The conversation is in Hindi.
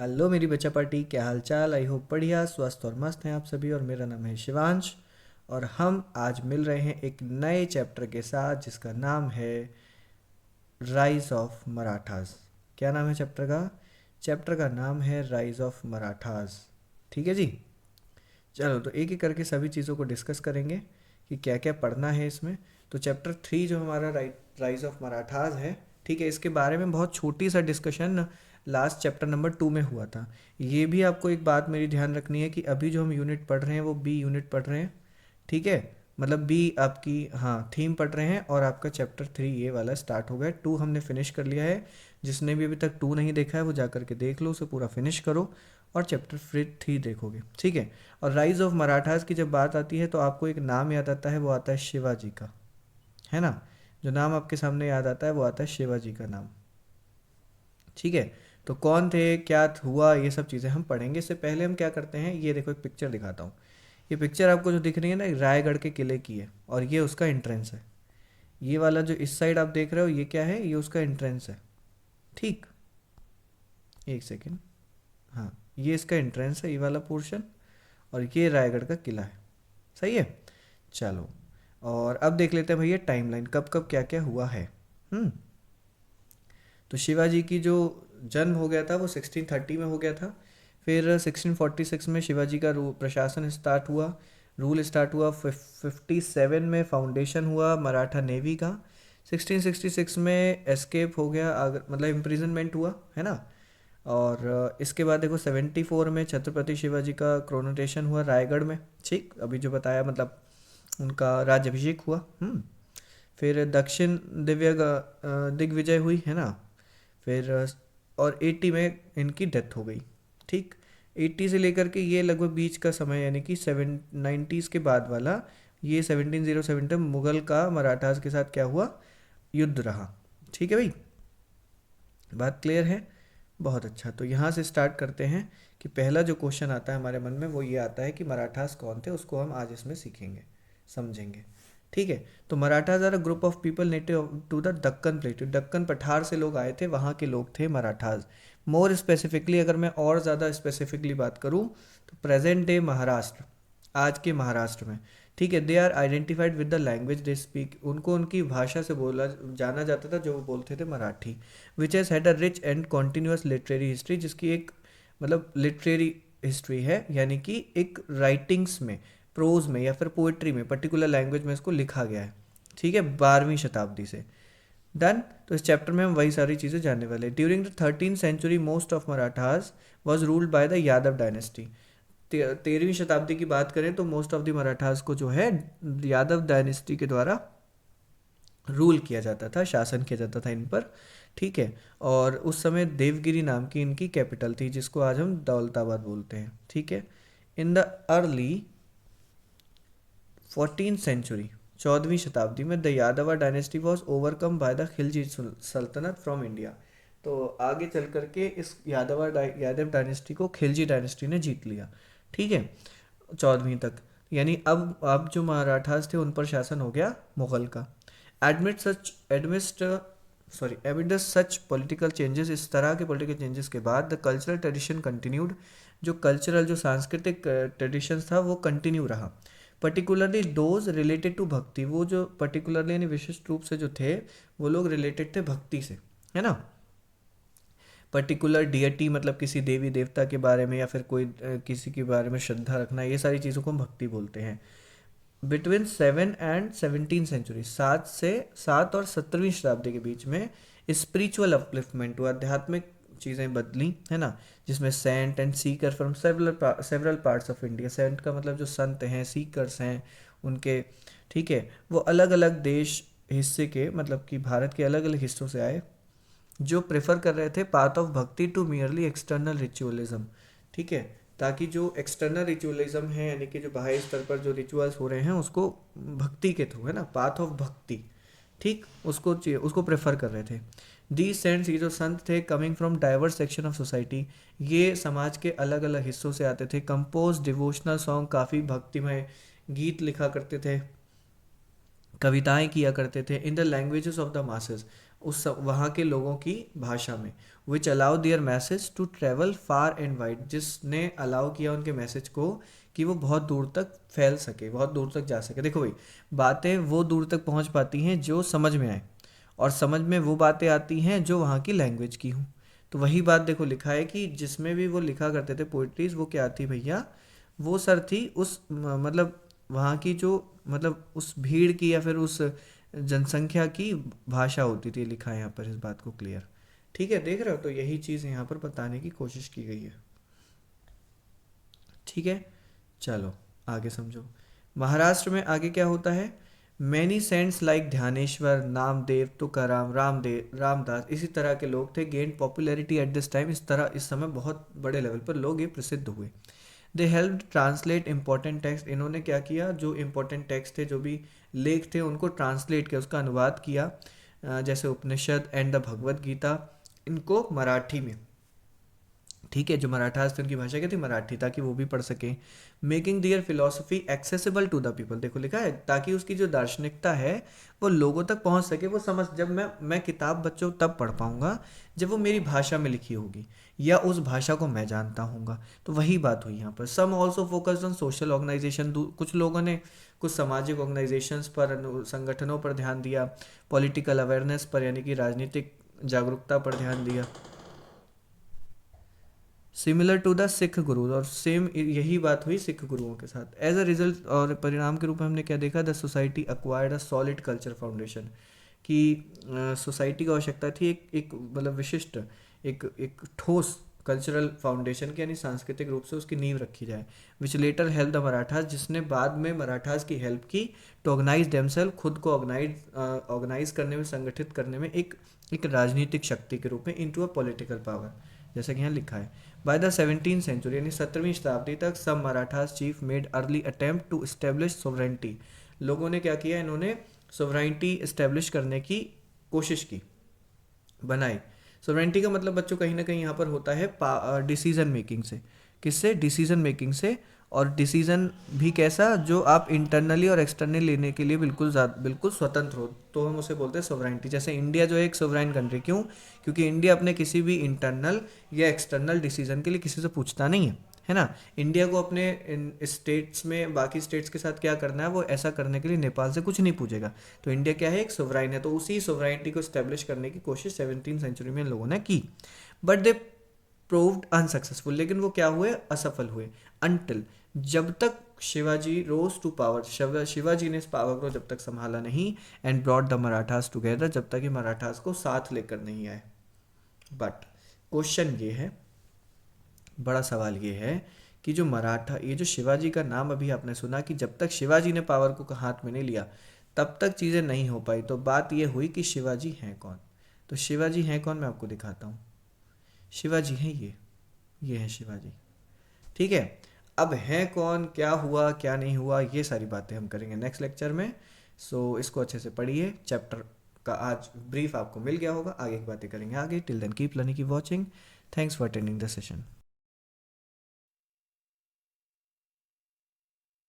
हेलो मेरी बच्चा पार्टी, क्या हाल चाल। आई होप बढ़िया, स्वस्थ और मस्त हैं आप सभी। और मेरा नाम है शिवांश और हम आज मिल रहे हैं एक नए चैप्टर के साथ जिसका नाम है राइज ऑफ मराठास। क्या नाम है चैप्टर का? चैप्टर का नाम है राइज ऑफ मराठास। ठीक है जी। चलो तो एक एक करके सभी चीज़ों को डिस्कस करेंगे कि क्या क्या पढ़ना है इसमें। तो चैप्टर 3 जो हमारा राइज ऑफ मराठास है, ठीक है, इसके बारे में बहुत छोटी सा डिस्कशन लास्ट चैप्टर नंबर 2 में हुआ था। ये भी आपको एक बात मेरी ध्यान रखनी है कि अभी जो हम यूनिट पढ़ रहे हैं वो बी यूनिट पढ़ रहे हैं। ठीक है, मतलब बी आपकी, हाँ, थीम पढ़ रहे हैं और आपका चैप्टर 3 ये वाला स्टार्ट हो गया। 2 हमने फिनिश कर लिया है। जिसने भी अभी तक 2 नहीं देखा है वो जा करके देख लो, उसे पूरा फिनिश करो और चैप्टर फिर 3 देखोगे। ठीक है। और राइज ऑफ मराठास की जब बात आती है तो आपको एक नाम याद आता है, वो आता है शिवाजी का, है ना। जो नाम आपके सामने याद आता है वो आता है शिवाजी का नाम। ठीक है। तो कौन थे, क्या हुआ, ये सब चीज़ें हम पढ़ेंगे। इससे पहले हम क्या करते हैं, ये देखो एक पिक्चर दिखाता हूँ। ये पिक्चर आपको जो दिख रही है ना, रायगढ़ के किले की है और ये उसका एंट्रेंस है। ये वाला जो इस साइड आप देख रहे हो ये क्या है, ये उसका एंट्रेंस है। ठीक, एक सेकेंड। हाँ, ये इसका एंट्रेंस है, ये वाला पोर्शन। और ये रायगढ़ का किला है। सही है। चलो, और अब देख लेते हैं भैया टाइमलाइन, कब कब क्या क्या हुआ है। हम्म। तो शिवाजी की जो जन्म हो गया था वो 1630 में हो गया था। फिर 1646 में शिवाजी का प्रशासन स्टार्ट हुआ, रूल स्टार्ट हुआ। 57 में फाउंडेशन हुआ मराठा नेवी का। 1666 में एस्केप हो गया, मतलब इम्प्रिजनमेंट हुआ, है ना। और इसके बाद देखो 74 में छत्रपति शिवाजी का क्रोनेटेशन हुआ रायगढ़ में। ठीक, अभी जो बताया, मतलब उनका राज्यभिषेक हुआ। फिर दक्षिण दिग्विजय हुई, है ना। फिर और 80 में इनकी डेथ हो गई। ठीक, 80 से लेकर के ये लगभग बीच का समय, यानी कि 90s के बाद वाला, ये 1707 में मुगल का मराठास के साथ क्या हुआ, युद्ध रहा। ठीक है भाई, बात क्लियर है। बहुत अच्छा, तो यहाँ से स्टार्ट करते हैं कि पहला जो क्वेश्चन आता है हमारे मन में वो ये आता है कि मराठास कौन थे, उसको हम आज इसमें सीखेंगे, समझेंगे। ठीक है। तो Marathas are a group of people native to the Deccan plateau. Deccan पठार से लोग आए थे, वहाँ के लोग थे मराठाज। मोर स्पेसिफिकली अगर मैं और ज़्यादा स्पेसिफिकली बात करूँ तो प्रेजेंट डे महाराष्ट्र, आज के महाराष्ट्र में। ठीक है। They are identified with the language they speak, उनको उनकी भाषा से बोला जाना जाता था जो वो बोलते थे, Marathi. Which has had a rich and continuous literary history, जिसकी एक, मतलब लिटरेरी हिस्ट्री है, यानी कि एक राइटिंग्स में, प्रोज में या फिर पोइट्री में, पर्टिकुलर लैंग्वेज में इसको लिखा गया है। ठीक है, 12वीं शताब्दी से। डन। तो इस चैप्टर में हम वही सारी चीज़ें जानने वाले हैं। During the 13th century most of Marathas was ruled by the Yadav dynasty. 13वीं शताब्दी की बात करें तो मोस्ट ऑफ द मराठास को जो है यादव डायनेस्टी के द्वारा रूल किया जाता था, शासन किया जाता था इन पर। ठीक है। और उस समय देवगिरी नाम की इनकी कैपिटल थी, जिसको आज हम दौलताबाद बोलते हैं। ठीक है। In the early 14th century, 14वीं शताब्दी में द यादवा dynasty was overcome by the Khilji सल्तनत फ्रॉम इंडिया। तो आगे चल करके इस यादव डायनेस्टी को खिलजी डायनेस्टी ने जीत लिया। ठीक है, 14वीं तक। यानी अब जो मराठास थे उन पर शासन हो गया मुगल का। एडमिट सच एडमिस्ट सॉरी एमिड सच पॉलिटिकल चेंजेस, इस तरह के पॉलिटिकल चेंजेस के बाद द कल्चरल ट्रेडिशन कंटिन्यूड, जो कल्चरल, जो सांस्कृतिक ट्रेडिशंस था वो कंटिन्यू रहा। पर्टिकुलरली दोज रिलेटेड टू भक्ति, वो जो पर्टिकुलरली यानी विशिष्ट रूप से जो थे वो लोग रिलेटेड थे भक्ति से, है ना। पर्टिकुलर डियटी, मतलब किसी देवी देवता के बारे में या फिर कोई किसी के बारे में श्रद्धा रखना, ये सारी चीज़ों को हम भक्ति बोलते हैं। बिटवीन 7 and 17th century, 7 और 17वीं शताब्दी के बीच में स्पिरिचुअल अपलिफ्टमेंट हुआ, आध्यात्मिक चीज़ें बदली, है ना। जिसमें saint and seeker from several parts of India, saint का मतलब जो संत हैं, सीकर्स हैं उनके, ठीक है, वो अलग अलग देश हिस्से के, मतलब कि भारत के अलग अलग हिस्सों से आए, जो प्रेफर कर रहे थे पाथ ऑफ भक्ति टू मियरली एक्सटर्नल रिचुअलिज्म। ठीक है, ताकि जो एक्सटर्नल रिचुअलिज्म है, यानी कि जो बाह्य स्तर पर जो रिचुअल्स हो रहे हैं उसको भक्ति के थ्रू, है ना, पाथ ऑफ भक्ति, ठीक, उसको प्रेफर कर रहे थे। दी सेंट्स, ये जो संत थे, coming from diverse section of society, ये समाज के अलग अलग हिस्सों से आते थे। कंपोज डिवोशनल सॉन्ग, काफ़ी भक्तिमय गीत लिखा करते थे, कविताएं किया करते थे। In the languages of the masses, उस वहाँ के लोगों की भाषा में। Which allow their message to travel far and wide, जिसने अलाउ किया उनके मैसेज को कि वो बहुत दूर तक फैल सके, बहुत दूर तक जा सके। देखो भाई, बातें वो दूर तक पहुँच पाती हैं जो समझ में आए, और समझ में वो बातें आती हैं जो वहाँ की लैंग्वेज की हूँ। तो वही बात देखो लिखा है कि जिसमें भी वो लिखा करते थे पोइट्रीज, वो क्या थी भैया, वो सर थी उस मतलब वहाँ की जो मतलब उस भीड़ की या फिर उस जनसंख्या की भाषा होती थी। लिखा है यहाँ पर इस बात को क्लियर। ठीक है, देख रहे हो, तो यही चीज़ यहाँ पर बताने की कोशिश की गई है। ठीक है, चलो आगे समझो। महाराष्ट्र में आगे क्या होता है, many saints like Dnyaneshwar, Namdev, Tukaram, Ramdev, Ramdas, इसी तरह के लोग थे, gained popularity at this time, इस तरह इस समय बहुत बड़े लेवल पर लोग ये प्रसिद्ध हुए। They help translate important text, इन्होंने क्या किया, जो इंपॉर्टेंट टेक्स्ट थे, जो भी लेख थे, उनको ट्रांसलेट किया, उसका अनुवाद किया। जैसे उपनिषद एंड द भगवत गीता, इनको मराठी में, ठीक है, जो मराठास थे उनकी भाषा क्या थी, मराठी, ताकि वो भी पढ़ सकें। Making their philosophy accessible to the people, देखो लिखा है, ताकि उसकी जो दार्शनिकता है वो लोगों तक पहुंच सके, वो समझ, जब मैं किताब बच्चों तब पढ़ पाऊंगा जब वो मेरी भाषा में लिखी होगी या उस भाषा को मैं जानता हूँगा। तो वही बात हुई यहाँ पर। Some also focused on social organisation, कुछ लोगों ने कुछ सामाजिक ऑर्गेनाइजेशंस पर, संगठनों पर ध्यान दिया। पॉलिटिकल अवेयरनेस पर, यानी कि राजनीतिक जागरूकता पर ध्यान दिया। सिमिलर टू द सिख गुरु, और सेम यही बात हुई सिख गुरुओं के साथ। एज अ रिजल्ट, और परिणाम के रूप में हमने क्या देखा, the society acquired a solid culture foundation, कि सोसाइटी को आवश्यकता थी एक मतलब विशिष्ट, एक एक ठोस कल्चरल फाउंडेशन की, यानी सांस्कृतिक रूप से उसकी नींव रखी जाए। विच लेटर हेल्प द मराठास, जिसने बाद में मराठास की हेल्प की टू ऑर्गेनाइज देमसेल्फ, खुद को ऑर्गेनाइज करने में, संगठित करने में, एक राजनीतिक शक्ति के रूप में, इनटू अ पॉलिटिकल पावर, जैसा कि यहाँ लिखा है। बाय द 17th सेंचुरी, यानी 17वीं शताब्दी तक, सब Marathas chief made early attempt to establish sovereignty, लोगों ने क्या किया, इन्होंने सोवरेंटी इस्टेब्लिश करने की कोशिश की, बनाई। सोवरेंटी का मतलब बच्चों कहीं ना कहीं यहाँ पर होता है डिसीजन मेकिंग से। किससे, डिसीजन मेकिंग से। और डिसीजन भी कैसा, जो आप इंटरनली और एक्सटर्नली लेने के लिए बिल्कुल स्वतंत्र हो, तो हम उसे बोलते हैं सोवरेंटी। जैसे इंडिया जो है एक सोवरेन कंट्री, क्यों, क्योंकि इंडिया अपने किसी भी इंटरनल या एक्सटर्नल डिसीजन के लिए किसी से पूछता नहीं है ना। इंडिया को अपने स्टेट्स में बाकी स्टेट्स के साथ क्या करना है, वो ऐसा करने के लिए नेपाल से कुछ नहीं पूछेगा। तो इंडिया क्या है, एक सोवराइन है। तो उसी सोवराइनिटी को स्टैब्लिश करने की कोशिश 17th सेंचुरी में इन लोगों ने की, बट दे प्रूव्ड अनसक्सेसफुल, लेकिन वो क्या हुए, असफल हुए। अनटिल, जब तक शिवाजी रोज टू पावर, शिवाजी ने इस पावर को जब तक संभाला नहीं, and brought the Marathas together, जब तक ये मराठास को साथ लेकर नहीं आए। बट क्वेश्चन ये है, बड़ा सवाल ये है कि जो मराठा, ये जो शिवाजी का नाम अभी आपने सुना कि जब तक शिवाजी ने पावर को हाथ में नहीं लिया तब तक चीज़ें नहीं हो पाई, तो बात ये हुई कि शिवाजी हैं कौन। तो शिवाजी हैं कौन, मैं आपको दिखाता हूँ। शिवाजी हैं ये है शिवाजी। ठीक है, अब है कौन, क्या हुआ क्या नहीं हुआ, ये सारी बातें हम करेंगे नेक्स्ट लेक्चर में। सो इसको अच्छे से पढ़िए, चैप्टर का आज ब्रीफ आपको मिल गया होगा, आगे की बातें करेंगे आगे। Till then keep learning, keep watching. Thanks for attending the session.